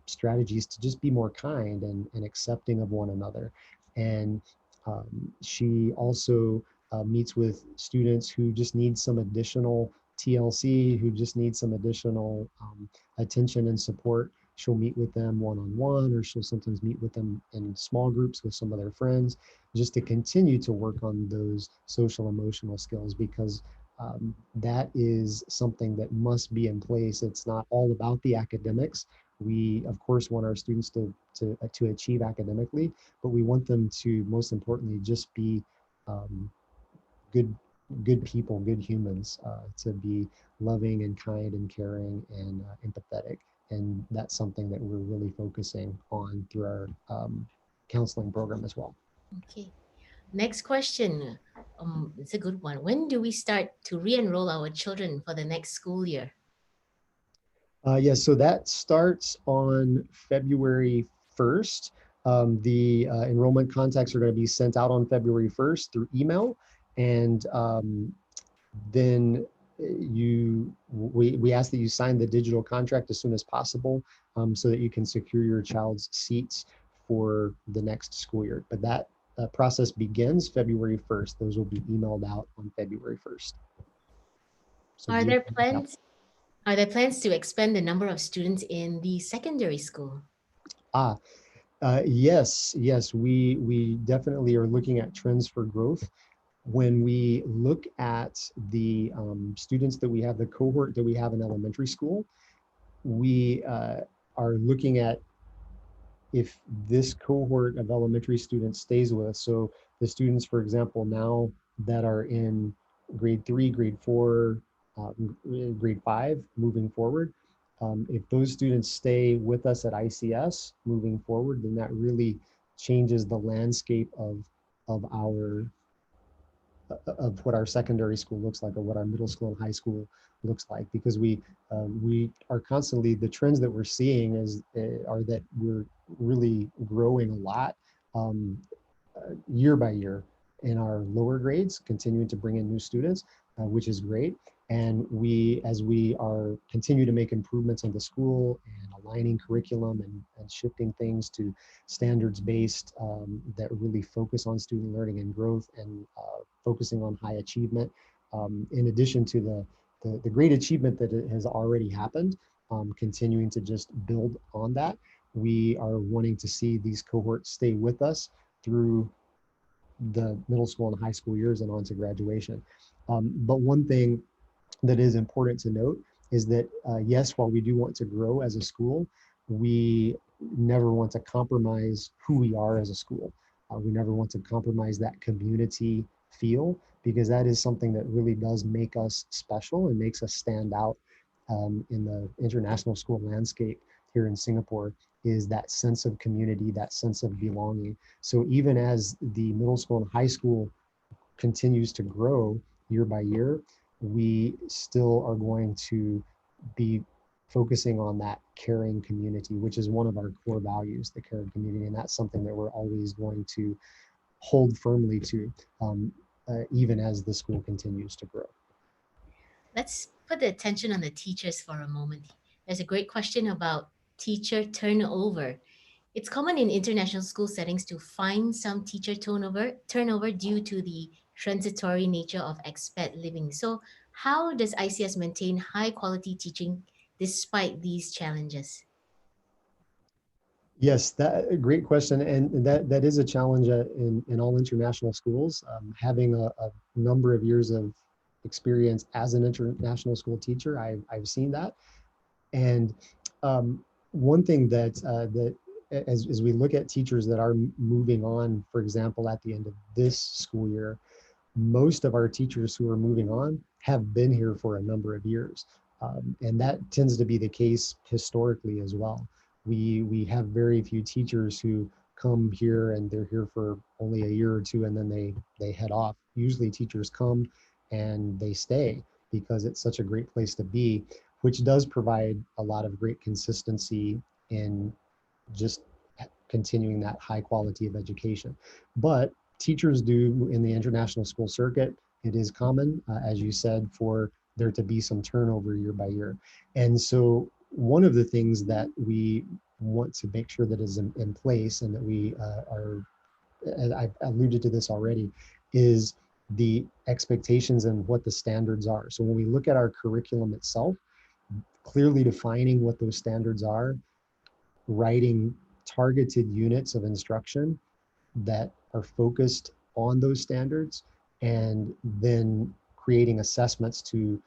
A: strategies to just be more kind and accepting of one another. And she also meets with students who just need some additional TLC, who just need some additional attention and support. She'll meet with them one-on-one, or she'll sometimes meet with them in small groups with some of their friends, just to continue to work on those social emotional skills, because that is something that must be in place. It's not all about the academics. We, of course, want our students to achieve academically, but we want them to, most importantly, just be um, good good people, good humans, to be loving and kind and caring and empathetic. And that's something that we're really focusing on through our counseling program as well.
B: Okay. Next question. It's a good one. When do we start to re-enroll our children for the next school year?
A: Yes, so that starts on February 1st. The enrollment contacts are going to be sent out on February 1st through email. And then we ask that you sign the digital contract as soon as possible, so that you can secure your child's seats for the next school year. But that process begins February 1st. Those will be emailed out on February 1st. So
B: Are
A: be on
B: there
A: the lookout.
B: plans? Are there plans to expand the number of students in the secondary school?
A: Ah, yes, yes, we definitely are looking at trends for growth. When we look at the students that we have, the cohort that we have in elementary school, we are looking at if this cohort of elementary students stays with us. So the students, for example, now that are in grade 3, grade 4, grade 5, moving forward, if those students stay with us at ICS moving forward, then that really changes the landscape of our of what our secondary school looks like, or what our middle school and high school looks like, because we are constantly, the trends that we're seeing is are that we're really growing a lot, um, year by year in our lower grades, continuing to bring in new students, which is great. And as we are continue to make improvements in the school and aligning curriculum and shifting things to standards based, that really focus on student learning and growth, and focusing on high achievement, in addition to the great achievement that has already happened, continuing to just build on that. We are wanting to see these cohorts stay with us through the middle school and high school years and on to graduation. But one thing that is important to note is that, yes, while we do want to grow as a school, we never want to compromise who we are as a school. We never want to compromise that community feel, because that is something that really does make us special and makes us stand out, in the international school landscape here in Singapore, is that sense of community, that sense of belonging. So even as the middle school and high school continues to grow year by year, we still are going to be focusing on that caring community, which is one of our core values, the caring community. And that's something that we're always going to hold firmly to, even as the school continues to grow.
B: Let's put the attention on the teachers for a moment. There's a great question about teacher turnover. It's common in international school settings to find some teacher turnover due to the transitory nature of expat living. So, how does ICS maintain high quality teaching despite these challenges?
A: Yes, that a great question, and that is a challenge, in all international schools. Having a number of years of experience as an international school teacher, I've seen that. And one thing that as we look at teachers that are moving on, for example, at the end of this school year, most of our teachers who are moving on have been here for a number of years. And that tends to be the case historically as well. We have very few teachers who come here and they're here for only a year or two and then they head off. Usually teachers come and they stay because it's such a great place to be, which does provide a lot of great consistency in just continuing that high quality of education. But teachers do in the international school circuit, it is common, as you said, for there to be some turnover year by year. And so one of the things that we want to make sure that is in place, and that we are, and I've alluded to this already, is the expectations and what the standards are. So when we look at our curriculum itself, clearly defining what those standards are, writing targeted units of instruction that are focused on those standards, and then creating assessments to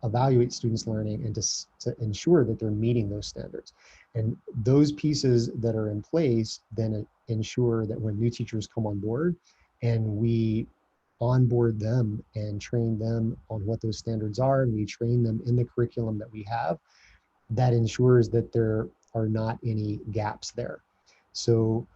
A: evaluate students' learning and to ensure that they're meeting those standards. And those pieces that are in place then ensure that when new teachers come on board and we onboard them and train them on what those standards are, and we train them in the curriculum that we have, that ensures that there are not any gaps there. So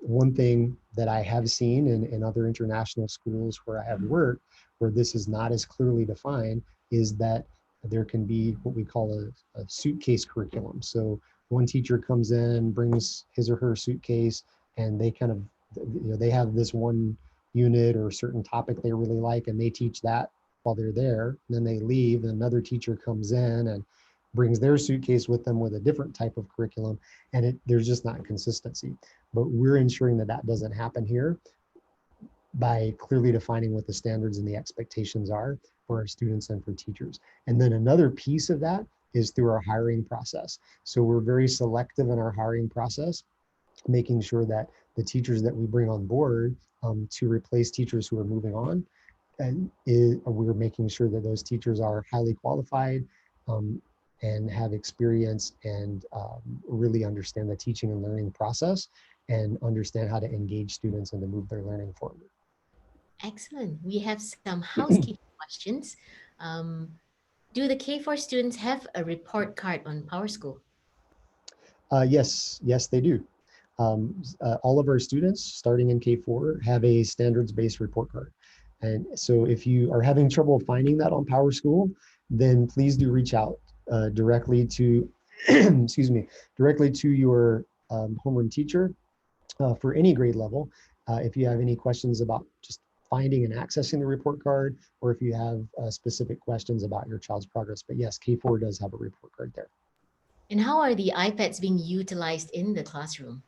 A: one thing that I have seen in other international schools where I have worked, where this is not as clearly defined, is that there can be what we call a suitcase curriculum. So one teacher comes in, brings his or her suitcase, and they kind of, they have this one, unit or a certain topic they really like, and they teach that while they're there. And then they leave, and another teacher comes in and brings their suitcase with them with a different type of curriculum, and there's just not consistency. But we're ensuring that that doesn't happen here by clearly defining what the standards and the expectations are for our students and for teachers. And then another piece of that is through our hiring process. So we're very selective in our hiring process, making sure that the teachers that we bring on board to replace teachers who are moving on, and we're making sure that those teachers are highly qualified and have experience and really understand the teaching and learning process and understand how to engage students and to move their learning forward.
B: Excellent. We have some housekeeping questions. Um, do the K4 students have a report card on PowerSchool?
A: Yes, they do. All of our students starting in K4 have a standards-based report card. And so if you are having trouble finding that on PowerSchool, then please do reach out directly to, excuse me, directly to your homeroom teacher for any grade level. If you have any questions about just finding and accessing the report card, or if you have specific questions about your child's progress. But yes, K4 does have a report card there.
B: And how are the iPads being utilized in the classroom?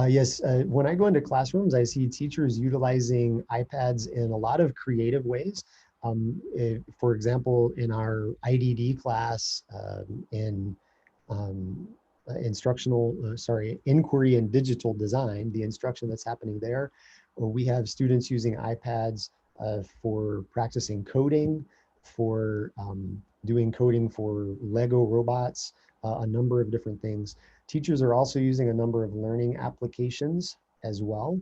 A: Yes, when I go into classrooms, I see teachers utilizing iPads in a lot of creative ways. For example, in our IDD class, in um, inquiry and digital design, the instruction that's happening there, we have students using iPads for practicing coding, for doing coding for Lego robots, a number of different things. Teachers are also using a number of learning applications as well,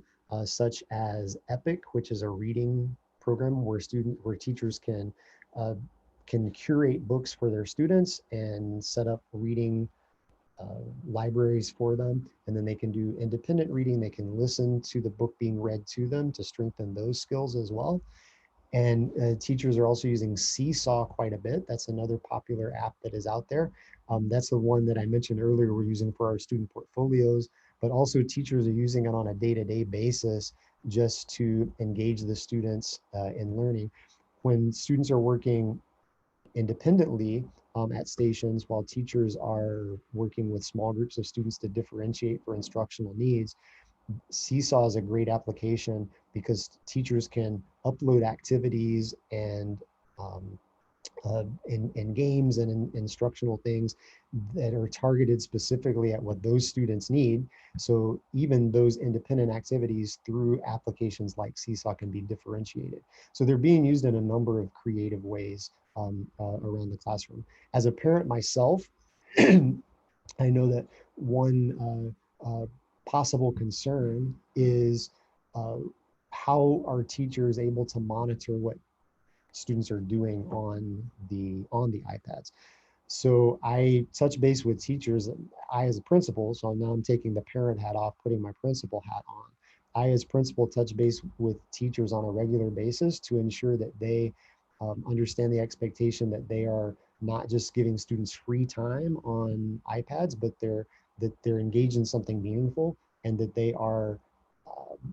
A: such as Epic, which is a reading program where teachers uh, can curate books for their students and set up reading libraries for them, and then they can do independent reading. They can listen to the book being read to them to strengthen those skills as well. And teachers are also using Seesaw quite a bit. That's another popular app that is out there. That's the one that I mentioned earlier we're using for our student portfolios, but also teachers are using it on a day-to-day basis just to engage the students in learning. When students are working independently at stations while teachers are working with small groups of students to differentiate for instructional needs, Seesaw is a great application because teachers can upload activities and in games and in instructional things that are targeted specifically at what those students need. So even those independent activities through applications like Seesaw can be differentiated. So they're being used in a number of creative ways around the classroom. As a parent myself, I know that one possible concern is uh, how are teachers able to monitor what students are doing on the iPads. So I touch base with teachers. I as a principal, so now I'm taking the parent hat off, putting my principal hat on. I as principal touch base with teachers on a regular basis to ensure that they understand the expectation that they are not just giving students free time on iPads, but they're engaged in something meaningful, and that they are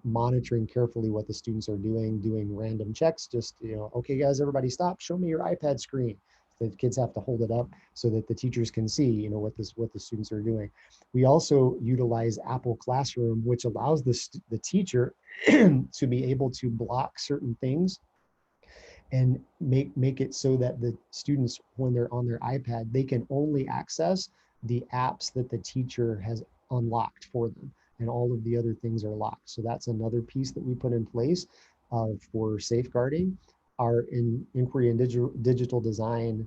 A: monitoring carefully what the students are doing random checks, just, okay, guys, everybody stop, show me your iPad screen. The kids have to hold it up so that the teachers can see, what the students are doing. We also utilize Apple Classroom, which allows the teacher to be able to block certain things and make it so that the students, when they're on their iPad, they can only access the apps that the teacher has unlocked for them, and all of the other things are locked. So that's another piece that we put in place for safeguarding. Our inquiry and digital design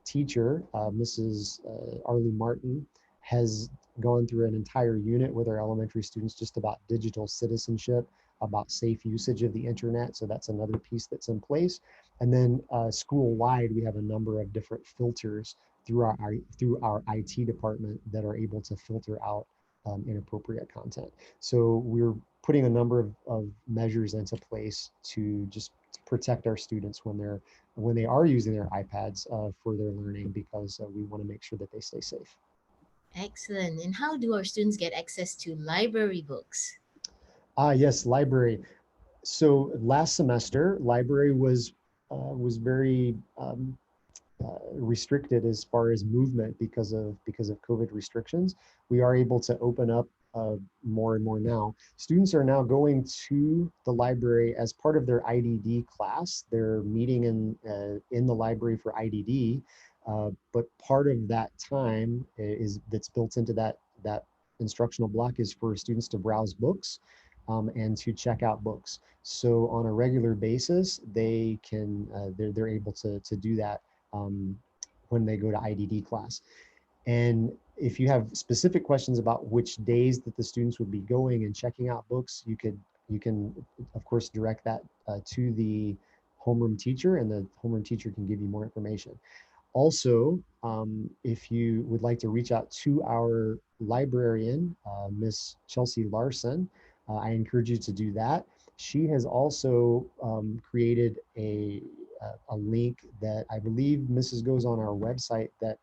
A: teacher, Mrs. Arlie Martin, has gone through an entire unit with our elementary students just about digital citizenship, about safe usage of the internet. So that's another piece that's in place. And then school-wide, we have a number of different filters through our IT department that are able to filter out inappropriate content. So we're putting a number of measures into place to just protect our students when they are using their iPads for their learning, because we want to make sure that they stay safe.
B: Excellent. And how do our students get access to library books?
A: Yes, library. So last semester, library was very restricted as far as movement because of COVID restrictions. We are able to open up more and more now. Students are now going to the library as part of their IDD class. They're meeting in the library for IDD, but part of that time is that's built into that instructional block is for students to browse books and to check out books. So on a regular basis, they're able to do that um, when they go to IDD class. And if you have specific questions about which days that the students would be going and checking out books, you can of course direct that to the homeroom teacher, and the homeroom teacher can give you more information. Also, if you would like to reach out to our librarian, Miss Chelsea Larson, I encourage you to do that. She has also created a link that I believe Mrs. goes on our website that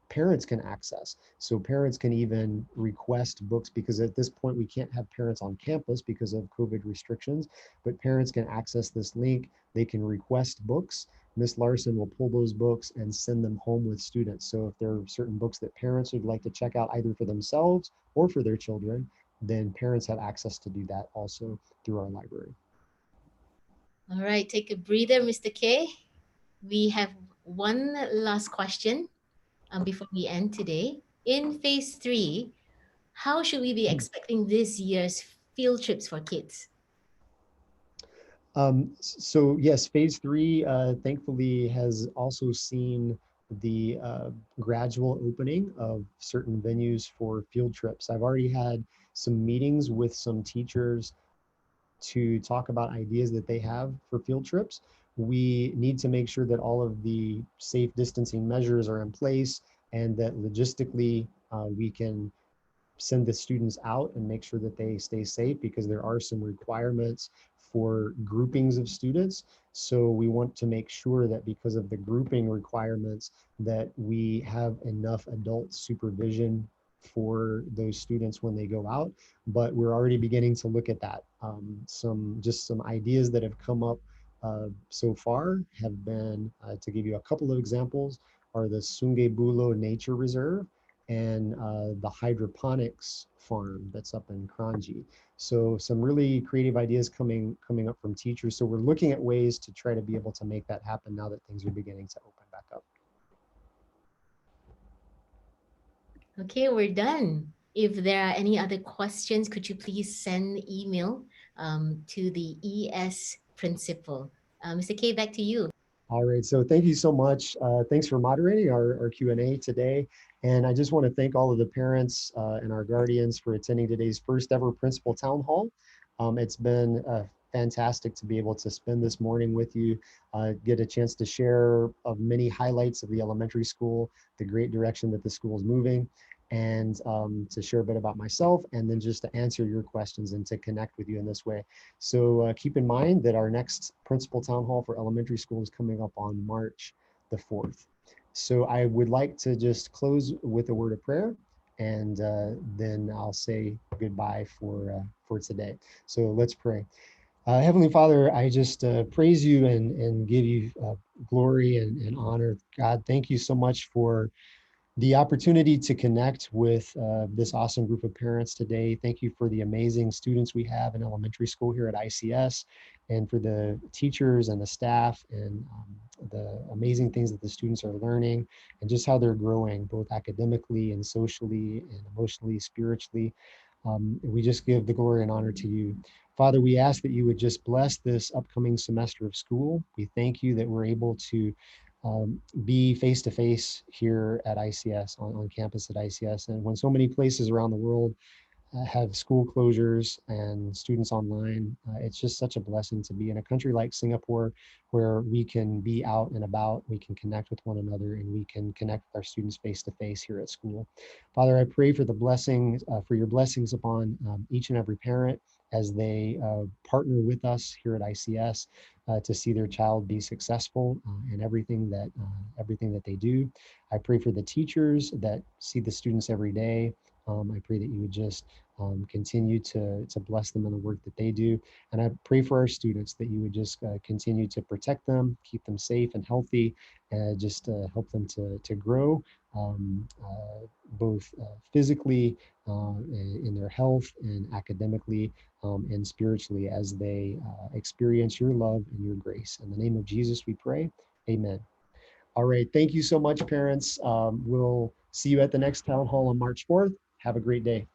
A: parents can access. So parents can even request books, because at this point we can't have parents on campus because of COVID restrictions, but parents can access this link. They can request books. Miss Larson will pull those books and send them home with students. So if there are certain books that parents would like to check out either for themselves or for their children, then parents have access to do that also through our library.
B: All right, take a breather, Mr. K. We have one last question before we end today. In phase three, how should we be expecting this year's field trips for kids?
A: So yes, phase three thankfully has also seen the gradual opening of certain venues for field trips. I've already had some meetings with some teachers to talk about ideas that they have for field trips. We need to make sure that all of the safe distancing measures are in place, and that logistically we can send the students out and make sure that they stay safe, because there are some requirements for groupings of students. So we want to make sure that because of the grouping requirements, that we have enough adult supervision for those students when they go out. But we're already beginning to look at that. Some ideas that have come up so far have been, to give you a couple of examples, are the Sungebulo Nature Reserve and the hydroponics farm that's up in Kranji. So some really creative ideas coming up from teachers. So we're looking at ways to try to be able to make that happen now that things are beginning to open back up.
B: Okay, we're done. If there are any other questions, could you please send email to the ES principal? Mr. K, back to you.
A: All right, so thank you so much. Thanks for moderating our Q&A today. And I just want to thank all of the parents and our guardians for attending today's first ever principal town hall. It's been fantastic to be able to spend this morning with you, get a chance to share of many highlights of the elementary school, the great direction that the school is moving, and to share a bit about myself, and then just to answer your questions and to connect with you in this way. So keep in mind that our next principal town hall for elementary school is coming up on March the 4th. So I would like to just close with a word of prayer, and then I'll say goodbye for today. So let's pray. Heavenly Father, I just praise you and give you glory and honor. God, thank you so much for the opportunity to connect with this awesome group of parents today. Thank you for the amazing students we have in elementary school here at ICS, and for the teachers and the staff, and the amazing things that the students are learning, and just how they're growing both academically and socially and emotionally, spiritually. We just give the glory and honor to you. Father, we ask that you would just bless this upcoming semester of school. We thank you that we're able to be face to face here at ICS, on campus at ICS. And when so many places around the world have school closures and students online, it's just such a blessing to be in a country like Singapore, where we can be out and about, we can connect with one another, and we can connect with our students face to face here at school. Father, I pray for the blessings, for your blessings upon each and every parent as they partner with us here at ICS to see their child be successful in everything that they do. I pray for the teachers that see the students every day, I pray that you would just continue to bless them in the work that they do. And I pray for our students that you would just continue to protect them, keep them safe and healthy, and just help them to grow both physically, in their health, and academically, and spiritually as they experience your love and your grace. In the name of Jesus, we pray. Amen. All right. Thank you so much, parents. We'll see you at the next town hall on March 4th. Have a great day.